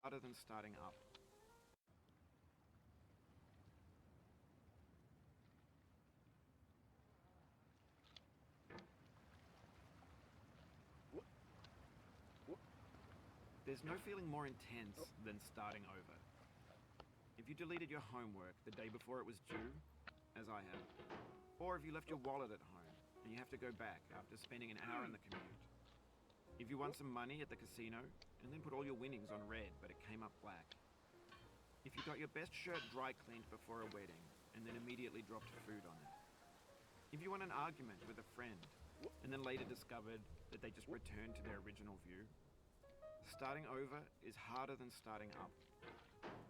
harder than starting up. There's no feeling more intense than starting over. If you deleted your homework the day before it was due, as I have, or if you left your wallet at home and you have to go back after spending an hour in the commute. If you won some money at the casino and then put all your winnings on red but it came up black. If you got your best shirt dry cleaned before a wedding and then immediately dropped food on it. If you won an argument with a friend and then later discovered that they just returned to their original view. Starting over is harder than starting up.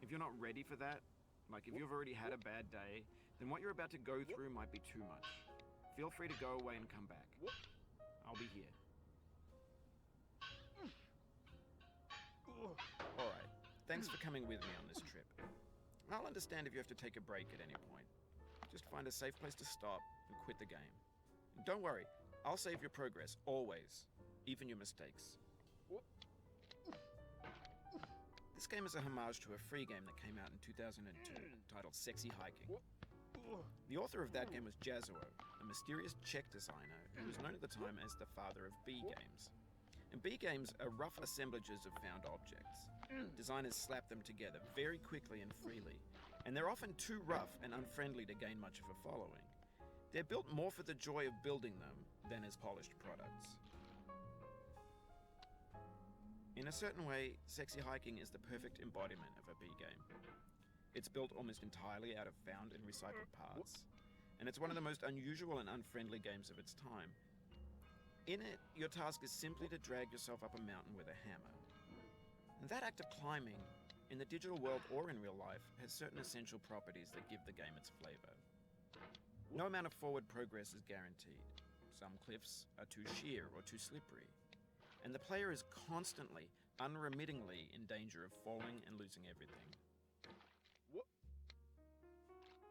If you're not ready for that, like if you've already had a bad day, then what you're about to go through might be too much. Feel free to go away and come back. I'll be here. Alright, thanks for coming with me on this trip. I'll understand if you have to take a break at any point. Just find a safe place to stop and quit the game. And don't worry, I'll save your progress, always. Even your mistakes. This game is a homage to a free game that came out in 2002, titled Sexy Hiking. The author of that game was Jazzuo, a mysterious Czech designer who was known at the time as the father of B games. And B games are rough assemblages of found objects. Designers slap them together very quickly and freely, and they're often too rough and unfriendly to gain much of a following. They're built more for the joy of building them than as polished products. In a certain way, Sexy Hiking is the perfect embodiment of a B game. It's built almost entirely out of found and recycled parts, and it's one of the most unusual and unfriendly games of its time. In it, your task is simply to drag yourself up a mountain with a hammer. And that act of climbing, in the digital world or in real life, has certain essential properties that give the game its flavor. No amount of forward progress is guaranteed. Some cliffs are too sheer or too slippery. And the player is constantly, unremittingly in danger of falling and losing everything.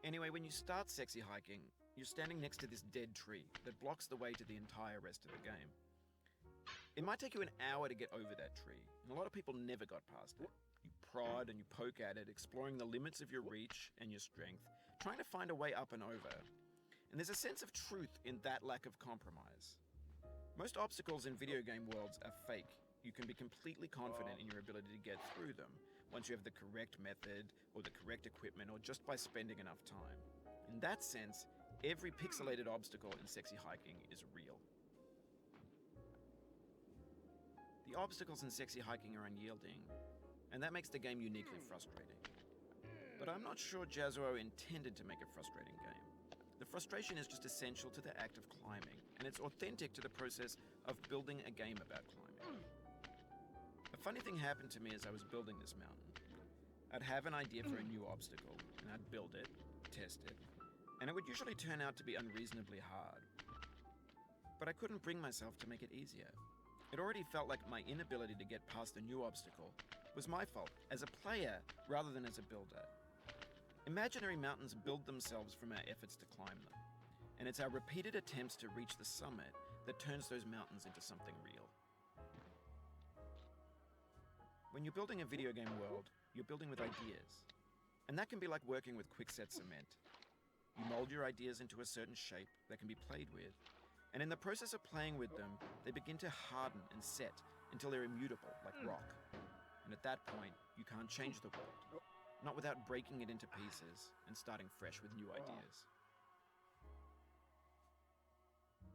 Anyway, when you start Sexy Hiking, you're standing next to this dead tree that blocks the way to the entire rest of the game. It might take you an hour to get over that tree, and a lot of people never got past it. You prod and you poke at it, exploring the limits of your reach and your strength, trying to find a way up and over. And there's a sense of truth in that lack of compromise. Most obstacles in video game worlds are fake. You can be completely confident in your ability to get through them once you have the correct method or the correct equipment or just by spending enough time. In that sense, every pixelated obstacle in Sexy Hiking is real. The obstacles in Sexy Hiking are unyielding, and that makes the game uniquely frustrating. But I'm not sure Jazzuo intended to make a frustrating game. The frustration is just essential to the act of climbing, and it's authentic to the process of building a game about climbing. A funny thing happened to me as I was building this mountain. I'd have an idea for a new obstacle, and I'd build it, test it, and it would usually turn out to be unreasonably hard. But I couldn't bring myself to make it easier. It already felt like my inability to get past the new obstacle was my fault as a player rather than as a builder. Imaginary mountains build themselves from our efforts to climb them, and it's our repeated attempts to reach the summit that turns those mountains into something real. When you're building a video game world, you're building with ideas, and that can be like working with quickset cement. You mold your ideas into a certain shape that can be played with, and in the process of playing with them, they begin to harden and set until they're immutable, like rock. And at that point, you can't change the world. Not without breaking it into pieces and starting fresh with new ideas.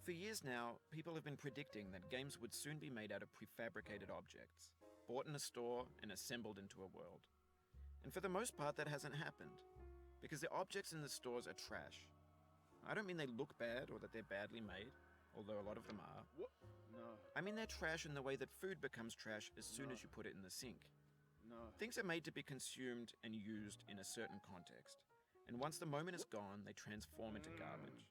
For years now, people have been predicting that games would soon be made out of prefabricated objects, bought in a store and assembled into a world. And for the most part, that hasn't happened, because the objects in the stores are trash. I don't mean they look bad or that they're badly made, although a lot of them are. No. I mean they're trash in the way that food becomes trash as soon as you put it in the sink. No. Things are made to be consumed and used in a certain context, and once the moment is gone, they transform into garbage.